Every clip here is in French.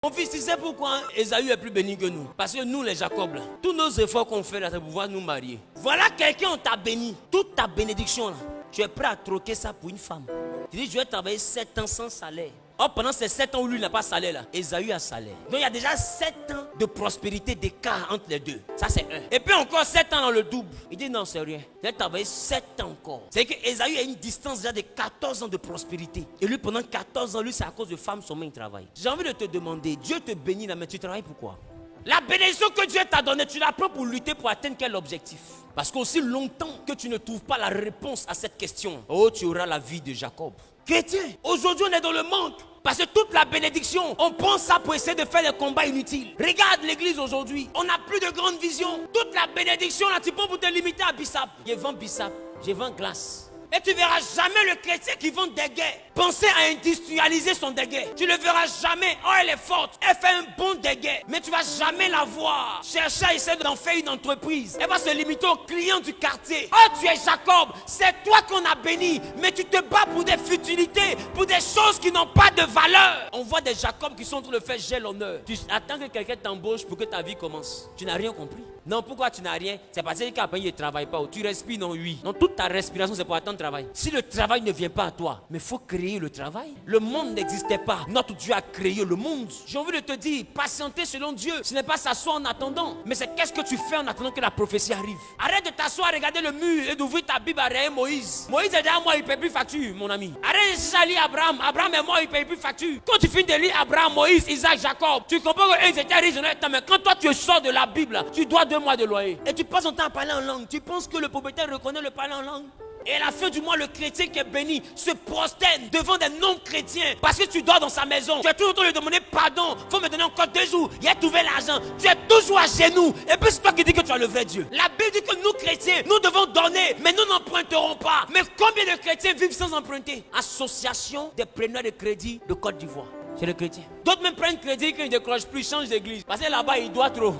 Mon fils, tu sais pourquoi Ésaü est plus béni que nous? Parce que nous, les Jacob, là, tous nos efforts qu'on fait là, c'est pour pouvoir nous marier. Voilà quelqu'un, on t'a béni. Toute ta bénédiction là, tu es prêt à troquer ça pour une femme. Tu dis, je vais travailler 7 ans sans salaire. Or, pendant ces 7 ans où lui n'a pas salaire là, Ésaü a salaire. Donc il y a déjà 7 ans de prospérité d'écart entre les deux. Ça c'est un. Et puis encore 7 ans dans le double. Il dit non, c'est rien. Je vais travailler 7 ans encore. C'est que Ésaü a une distance déjà de 14 ans de prospérité. Et lui pendant 14 ans, lui c'est à cause de femmes seulement il travaille. J'ai envie de te demander, Dieu te bénit là, mais tu travailles pourquoi? La bénédiction que Dieu t'a donnée, tu la prends pour lutter pour atteindre quel objectif? Parce qu'aussi longtemps que tu ne trouves pas la réponse à cette question, oh, tu auras la vie de Jacob. Chrétien, aujourd'hui on est dans le manque. Parce que toute la bénédiction, on prend ça pour essayer de faire des combats inutiles. Regarde l'église aujourd'hui, on n'a plus de grande vision. Toute la bénédiction là, tu prends pour te limiter à Bissap. Je vends Bissap, je vends glace. Et tu ne verras jamais le chrétien qui vend des guets penser à industrialiser son déguet. Tu ne le verras jamais. Oh, elle est forte, elle fait un bon déguet. Mais tu ne vas jamais la voir chercher à essayer d'en faire une entreprise. Elle va se limiter aux clients du quartier. Oh, tu es Jacob, c'est toi qu'on a béni. Mais tu te bats pour des futilités, pour des choses qui n'ont pas de valeur. On voit des Jacob qui sont en train de faire j'ai l'honneur. Tu attends que quelqu'un t'embauche pour que ta vie commence. Tu n'as rien compris. Non, pourquoi tu n'as rien? C'est parce qu'après il ne travaille pas. Tu respires, non, oui. Non, toute ta respiration, c'est pour attendre le travail. Si le travail ne vient pas à toi, mais il faut créer le travail. Le monde n'existait pas. Notre Dieu a créé le monde. J'ai envie de te dire, patienter selon Dieu, ce n'est pas s'asseoir en attendant. Mais c'est qu'est-ce que tu fais en attendant que la prophétie arrive. Arrête de t'asseoir, regarder le mur et d'ouvrir ta Bible à rien Moïse. Moïse est déjà mort, il ne paye plus facture, mon ami. Arrête de lire Abraham. Abraham est mort, il ne paye plus facture. Quand tu finis de lire Abraham, Moïse, Isaac, Jacob, tu comprends qu'ils étaient riches, mais quand toi tu sors de la Bible, tu dois 2 mois de loyer. Et tu passes ton temps à parler en langue. Tu penses que le propriétaire reconnaît le parler en langue? Et à la fin du mois, le chrétien qui est béni se prosterne devant des non-chrétiens parce que tu dors dans sa maison. Tu es toujours en train de lui demander pardon. Il faut me donner encore 2 jours. Il a trouvé l'argent. Tu es toujours à genoux. Et puis c'est toi qui dis que tu as le vrai Dieu. La Bible dit que nous, chrétiens, nous devons donner, mais nous n'emprunterons pas. Mais combien de chrétiens vivent sans emprunter? Association des preneurs de crédit de Côte d'Ivoire. C'est le chrétien. D'autres même prennent crédit quand ils ne décrochent plus, changent d'église. Parce que là-bas, il doit trop.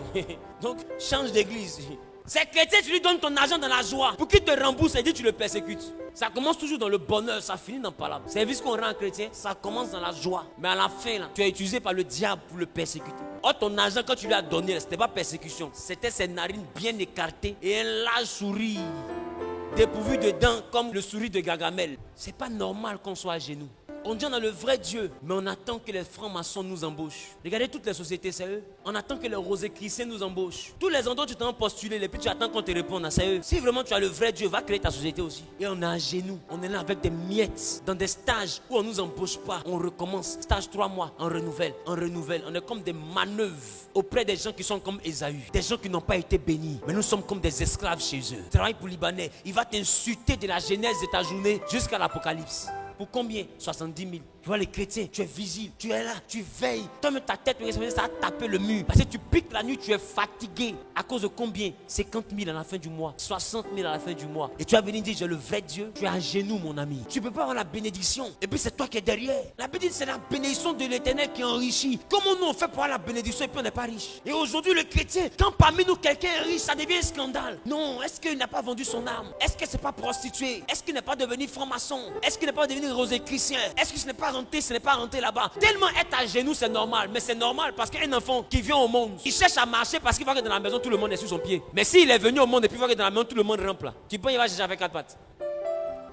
Donc, change d'église. C'est chrétien, tu lui donnes ton argent dans la joie. Pour qu'il te rembourse et dit tu le persécutes. Ça commence toujours dans le bonheur, ça finit dans le palabre. Service qu'on rend chrétien, ça commence dans la joie. Mais à la fin, là, tu es utilisé par le diable pour le persécuter. Or, ton argent, quand tu lui as donné, ce n'était pas persécution. C'était ses narines bien écartées et un large sourire dépourvu de dents comme le sourire de Gargamel. C'est pas normal qu'on soit à genoux. On dit on a le vrai Dieu, mais on attend que les francs-maçons nous embauchent. Regardez toutes les sociétés, c'est eux. On attend que les rosicruciens nous embauchent. Tous les endroits où tu t'en postuler, et puis tu attends qu'on te réponde, c'est eux. Si vraiment tu as le vrai Dieu, va créer ta société aussi. Et on est à genoux, on est là avec des miettes, dans des stages où on ne nous embauche pas. On recommence, stage 3 mois, on renouvelle, on renouvelle. On est comme des manœuvres auprès des gens qui sont comme Ésaü. Des gens qui n'ont pas été bénis, mais nous sommes comme des esclaves chez eux. Travaille pour Libanais, il va t'insulter de la genèse de ta journée jusqu'à l'Apocalypse. Pour combien? 70 000. Tu vois les chrétiens, tu es visible, tu es là, tu veilles. Toi-même ta tête, ça a tapé le mur. Parce que tu piques la nuit, tu es fatigué. À cause de combien? 50 000 à la fin du mois, 60 000 à la fin du mois. Et tu vas venir dire, j'ai le vrai Dieu. Tu es à genoux, mon ami. Tu ne peux pas avoir la bénédiction. Et puis c'est toi qui es derrière. La bénédiction, c'est la bénédiction de l'Éternel qui enrichit. Comment nous on fait pour avoir la bénédiction et puis on n'est pas riche? Et aujourd'hui, le chrétien, quand parmi nous quelqu'un est riche, ça devient un scandale. Non, est-ce qu'il n'a pas vendu son âme? Est-ce que c'est pas prostitué? Est-ce qu'il n'est pas devenu franc-maçon? Est-ce qu'il n'est pas devenu rosicrucien? Est-ce que ce n'est pas rentré, ce n'est pas rentré là-bas? Tellement être à genoux, c'est normal. Mais c'est normal parce qu'un enfant qui vient au monde, il cherche à marcher parce qu'il voit que dans la maison, tout le monde est sur son pied. Mais s'il est venu au monde et puis il voit que dans la maison, tout le monde rampe là, tu penses qu'il va chercher avec 4 pattes?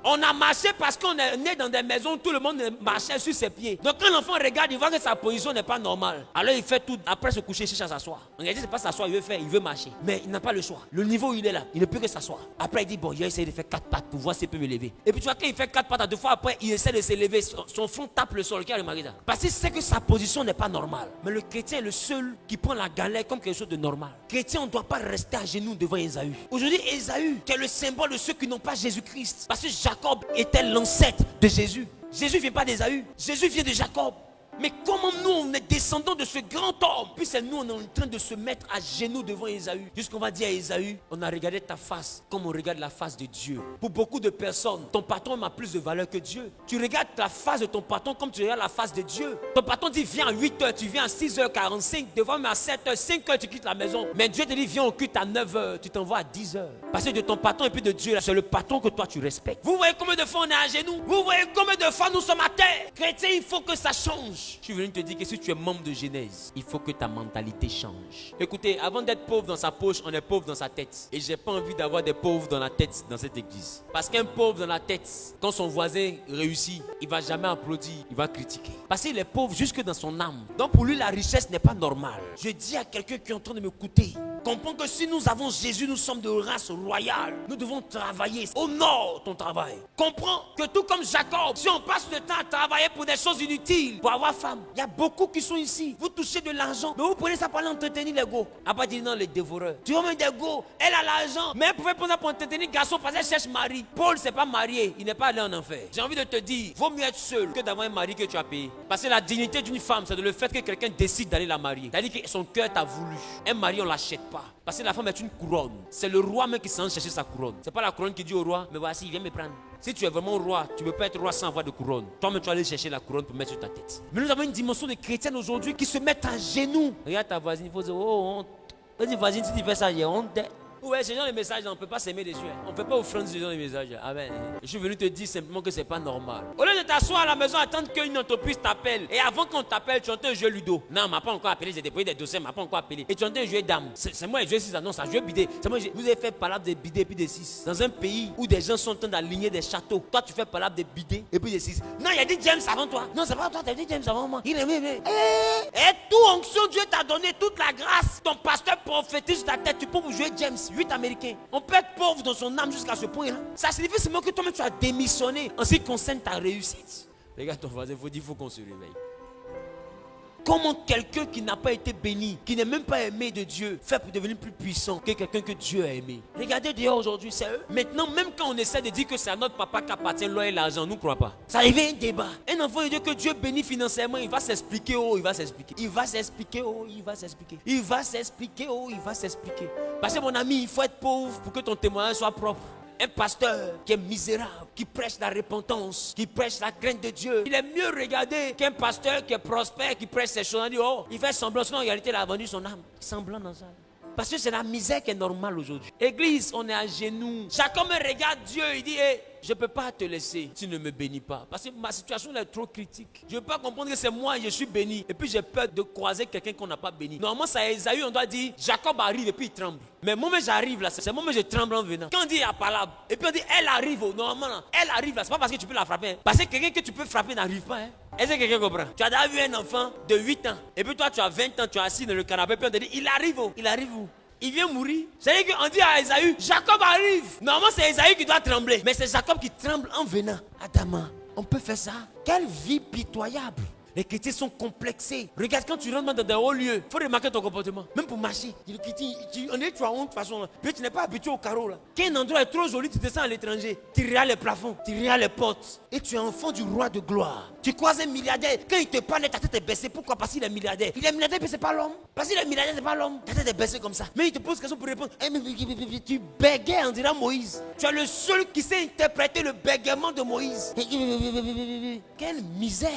On a marché parce qu'on est né dans des maisons où tout le monde marchait sur ses pieds. Donc quand l'enfant regarde, il voit que sa position n'est pas normale. Alors il fait tout, après se coucher, il cherche à s'asseoir. En réalité, c'est pas s'asseoir, il veut faire, il veut marcher. Mais il n'a pas le choix. Le niveau où il est là, il ne peut que s'asseoir. Après il dit, bon, il a essayé de faire 4 pattes pour voir s'il peut me lever. Et puis tu vois, quand il fait 4 pattes, à 2 fois après, il essaie de se lever. Son front tape le sol, qui a remarqué ça. Parce qu'il sait que sa position n'est pas normale. Mais le chrétien est le seul qui prend la galère comme quelque chose de normal. Chrétien, on ne doit pas rester à genoux devant Ésaü. Aujourd'hui, Ésaü, qui est le symbole de ceux qui n'ont pas Jésus-Christ. Parce que Jacob était l'ancêtre de Jésus. Jésus ne vient pas d'Ésaü. Jésus vient de Jacob. Mais comment nous, on est descendants de ce grand homme? Puis c'est nous, on est en train de se mettre à genoux devant Ésaü. Jusqu'on va dire à Ésaü, on a regardé ta face comme on regarde la face de Dieu. Pour beaucoup de personnes, ton patron a plus de valeur que Dieu. Tu regardes la face de ton patron comme tu regardes la face de Dieu. Ton patron dit, viens à 8h, tu viens à 6h45, devant mais à 7h, 5h, tu quittes la maison. Mais Dieu te dit, viens au culte à 9h, tu t'envoies à 10h. Parce que de ton patron et puis de Dieu, c'est le patron que toi tu respectes. Vous voyez combien de fois on est à genoux? Vous voyez combien de fois nous sommes à terre? Chrétiens, il faut que ça change. change. Je suis venu te dire que si tu es membre de Genèse, il faut que ta mentalité change. Écoutez, avant d'être pauvre dans sa poche, on est pauvre dans sa tête. Et j'ai pas envie d'avoir des pauvres dans la tête dans cette église. Parce qu'un pauvre dans la tête, quand son voisin réussit, il va jamais applaudir, il va critiquer. Parce qu'il est pauvre jusque dans son âme. Donc pour lui, la richesse n'est pas normale. Je dis à quelqu'un qui est en train de m'écouter, comprends que si nous avons Jésus, nous sommes de race royale. Nous devons travailler. Honore ton travail. Comprends que tout comme Jacob, si on passe le temps à travailler pour des choses inutiles, pour avoir femme, il y a beaucoup qui sont ici. Vous touchez de l'argent, mais vous prenez ça pour entretenir les go. Après dire non, les dévoreurs. Tu vois même des go, elle a l'argent, mais elle pouvait prendre ça pour entretenir garçon parce qu'elle cherche mari. Paul s'est pas marié, il n'est pas allé en enfer. J'ai envie de te dire, vaut mieux être seul que d'avoir un mari que tu as payé. Parce que la dignité d'une femme, c'est de le fait que quelqu'un décide d'aller la marier. C'est-à-dire que son cœur t'a voulu. Un mari, on l'achète pas. Parce que la femme est une couronne. C'est le roi même qui s'en chercher sa couronne. C'est pas la couronne qui dit au roi, mais voici, viens me prendre. Si tu es vraiment roi, tu ne peux pas être roi sans avoir de couronne. Toi-même, tu vas aller chercher la couronne pour mettre sur ta tête. Mais nous avons une dimension de chrétiens aujourd'hui qui se mettent à genoux. Regarde ta voisine, il faut dire, oh, honte. Vas-y, voisine, si tu fais ça, j'ai honte. Ouais, ce genre de messages, on ne peut pas s'aimer dessus. On ne fait pas offrande ce genre de messages. Amen. Je suis venu te dire simplement que ce n'est pas normal. Au lieu de t'asseoir à la maison, attendre qu'une entreprise t'appelle. Et avant qu'on t'appelle, tu entends un jeu ludo. Non, on ne m'a pas encore appelé, j'ai déposé des dossiers, on ne m'a pas encore appelé. Et tu entends un jeu dame. C'est moi, je suis non, ça jeu bidé. C'est moi, vous avez fait palabre de bidé et puis de 6. Dans un pays où des gens sont en train d'aligner des châteaux. Toi, tu fais palabre de bidé et puis de 6. Non, il y a dit James avant toi. Non, c'est pas toi, tu as dit James avant moi. Il aimait. Et toute onction, Dieu t'a donné toute la grâce. Ton pasteur prophétise ta tête. Tu peux vous jouer James, 8 Américains. On peut être pauvre dans son âme jusqu'à ce point-là. Ça signifie seulement que toi-même tu as démissionné en ce qui concerne ta réussite. Regarde ton voisin, il faut qu'on se réveille. Comment quelqu'un qui n'a pas été béni, qui n'est même pas aimé de Dieu, fait pour devenir plus puissant que quelqu'un que Dieu a aimé? Regardez dehors aujourd'hui, c'est eux. Maintenant, même quand on essaie de dire que c'est à notre papa qu'appartient l'or et l'argent, nous ne croyons pas. Ça arrive un débat. Un enfant de Dieu que Dieu bénit financièrement, il va s'expliquer, il va s'expliquer. Il va s'expliquer, il va s'expliquer. Il va s'expliquer, il va s'expliquer. Parce que mon ami, il faut être pauvre pour que ton témoignage soit propre. Un pasteur qui est misérable, qui prêche la repentance, qui prêche la crainte de Dieu, il est mieux regardé qu'un pasteur qui est prospère, qui prêche ses choses. On dit, oh, il fait semblant, sinon en réalité il a vendu son âme. Semblant dans ça. Parce que c'est la misère qui est normale aujourd'hui. Église, on est à genoux. Chacun me regarde Dieu, il dit, hey, je ne peux pas te laisser si tu ne me bénis pas. Parce que ma situation est trop critique. Je ne peux pas comprendre que c'est moi, je suis béni. Et puis j'ai peur de croiser quelqu'un qu'on n'a pas béni. Normalement, c'est à Esaü, on doit dire, Jacob arrive et puis il tremble. Mais moi, j'arrive là, c'est moi, je tremble en venant. Quand on dit la parole, et puis on dit, elle arrive, normalement, là, elle arrive là, c'est pas parce que tu peux la frapper. Hein. Parce que quelqu'un que tu peux frapper n'arrive pas. Hein. Est-ce que quelqu'un comprend? Tu as déjà vu un enfant de 8 ans, et puis toi, tu as 20 ans, tu es assis dans le canapé, puis on te dit, il arrive où? Il vient mourir. C'est-à-dire qu'on dit à Esaü, Jacob arrive. Normalement, c'est Esaü qui doit trembler. Mais c'est Jacob qui tremble en venant. Adama, on peut faire ça? Quelle vie pitoyable. Les chrétiens sont complexés. Regarde, quand tu rentres dans des hauts lieux, il faut remarquer ton comportement. Même pour marcher. On est tu as honte de toute façon. Puis tu n'es pas habitué au carreau là. Quand un endroit est trop joli, tu descends à l'étranger. Tu regardes les plafonds, tu regardes les portes. Et tu es enfant du roi de gloire. Tu croises un milliardaire. Quand il te parle, ta tête est baissée. Pourquoi? Parce qu'il est milliardaire. Il est milliardaire, mais c'est pas l'homme. Parce qu'il est milliardaire, c'est pas l'homme. Ta tête est baissée comme ça. Mais il te pose question pour répondre. Tu bégayes, on dirait Moïse. Tu es le seul qui sait interpréter le bégaiement de Moïse. Quelle misère.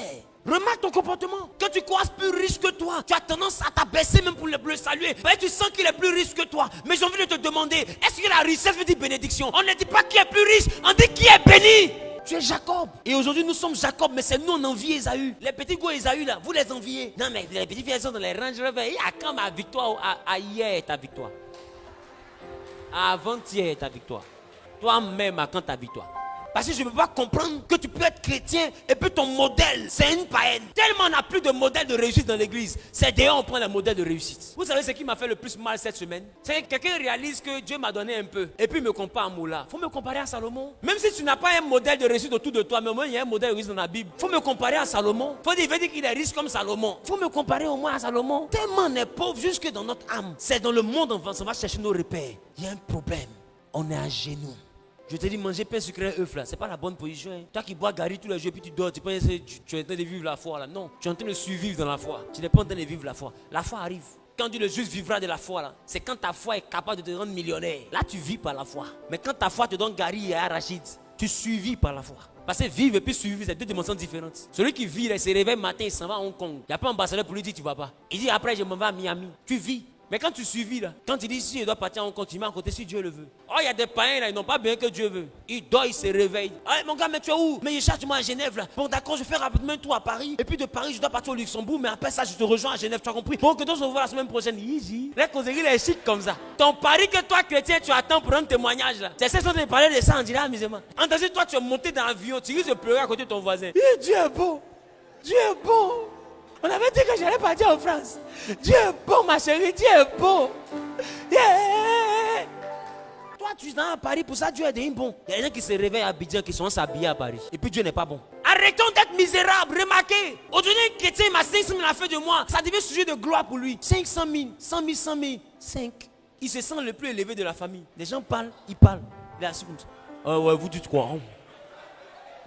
Remarque ton comportement. Quand tu croises plus riche que toi, tu as tendance à t'abaisser même pour le saluer. Mais tu sens qu'il est plus riche que toi. Mais j'ai envie de te demander, est-ce que la richesse veut dire bénédiction? On ne dit pas qui est plus riche, on dit qui est béni. Tu es Jacob. Et aujourd'hui nous sommes Jacob, mais c'est nous on envie Esaü. Les petits gars Esaü là, vous les enviez. Non mais les petits filles sont dans les ranges. À quand ma victoire? À hier ta victoire. À avant-hier ta victoire. Toi-même à quand ta victoire? Parce que je ne peux pas comprendre que tu peux être chrétien et puis ton modèle, c'est une païenne. Tellement on n'a plus de modèle de réussite dans l'église. C'est d'ailleurs on prend le modèle de réussite. Vous savez ce qui m'a fait le plus mal cette semaine? C'est que quelqu'un réalise que Dieu m'a donné un peu et puis me compare à Moula. Il faut me comparer à Salomon. Même si tu n'as pas un modèle de réussite autour de toi, mais au moins il y a un modèle de réussite dans la Bible. Il faut me comparer à Salomon. Il veut dire qu'il est riche comme Salomon. Il faut me comparer au moins à Salomon. Tellement on est pauvre jusque dans notre âme. C'est dans le monde on va chercher nos repères. Il y a un problème. On est à genoux. Je te dis, manger pain sucré œuf là, c'est pas la bonne position. Hein. Toi qui bois Gary tous les jours, puis tu dors, tu penses que tu es en train de vivre la foi là. Non, tu es en train de survivre dans la foi. Tu n'es pas en train de vivre la foi. La foi arrive. Quand Dieu le juste vivra de la foi là, c'est quand ta foi est capable de te rendre millionnaire. Là, tu vis par la foi. Mais quand ta foi te donne Gary et Arachide, tu survis par la foi. Parce que vivre et puis suivre, c'est deux dimensions différentes. Celui qui vit, il se réveille matin, il s'en va à Hong Kong. Il n'y a pas un ambassadeur pour lui dire tu ne vas pas. Il dit après, je m'en vais à Miami. Tu vis. Mais quand tu suivis là, quand tu dis si je dois partir, on continue à côté si Dieu le veut. Oh, il y a des païens là, ils n'ont pas bien que Dieu veut. Ils dorment, ils se réveillent. Ah, mon gars, mais tu es où? Mais il cherche moi à Genève là. Bon, d'accord, je fais rapidement un tour à Paris. Et puis de Paris, je dois partir au Luxembourg. Mais après ça, je te rejoins à Genève, tu as compris? Bon, que donc on se voit la semaine prochaine. Easy. Les causeries, les chic comme ça. Ton pari que toi, chrétien, tu attends pour un témoignage là. C'est ça, de parler de ça, on dirait amusement. Entendu, toi, tu es monté dans l'avion, tu risques de pleurer à côté de ton voisin. Dieu est bon. Dieu est bon. On avait dit que j'allais partir en France. Dieu est bon, ma chérie, Dieu est bon. Yeah. Toi, tu es dans Paris, pour ça, Dieu est bon. Il y a des gens qui se réveillent à Abidjan, qui sont s'habiller à Paris. Et puis Dieu n'est pas bon. Arrêtons d'être misérables, remarquez. Aujourd'hui, un chrétien m'a 500 000 à la fin de mois. Ça devient sujet de gloire pour lui. 500 000, 100 000, 100 000, 5. Il se sent le plus élevé de la famille. Les gens parlent, il parle. Il est assis comme ça. Ouais, vous dites quoi?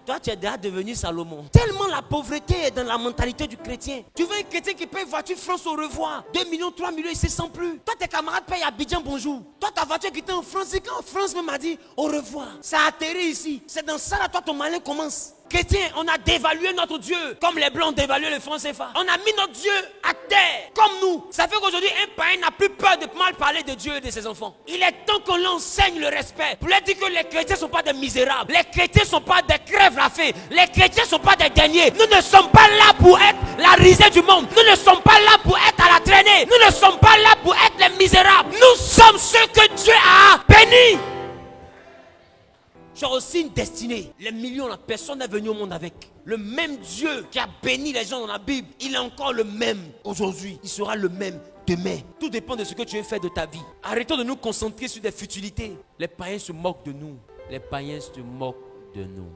Toi, tu es déjà devenu Salomon. Tellement la pauvreté est dans la mentalité du chrétien. Tu veux un chrétien qui paye voiture France au revoir. 2 millions, 3 millions, il ne se sent plus. Toi, tes camarades payent à Abidjan, bonjour. Toi, ta voiture qui était en France, c'est quand France même a dit au revoir. Ça a atterri ici. C'est dans ça, là, toi, ton malin commence. Chrétien, on a dévalué notre Dieu, comme les Blancs ont dévalué le franc CFA. On a mis notre Dieu à terre, comme nous. Ça fait qu'aujourd'hui, un païen n'a plus peur de mal parler de Dieu et de ses enfants. Il est temps qu'on l'enseigne le respect. Pour lui dire que les chrétiens ne sont pas des misérables. Les chrétiens ne sont pas des crèves-la-faim. Les chrétiens ne sont pas des derniers. Nous ne sommes pas là pour être la risée du monde. Nous ne sommes pas là pour être à la traînée. Nous ne sommes pas là pour être les misérables. Nous sommes ceux que Dieu a bénis. Tu as aussi une destinée. Les millions, la personne est venue au monde avec. Le même Dieu qui a béni les gens dans la Bible, il est encore le même aujourd'hui. Il sera le même demain. Tout dépend de ce que tu veux faire de ta vie. Arrêtons de nous concentrer sur des futilités. Les païens se moquent de nous. Les païens se moquent de nous.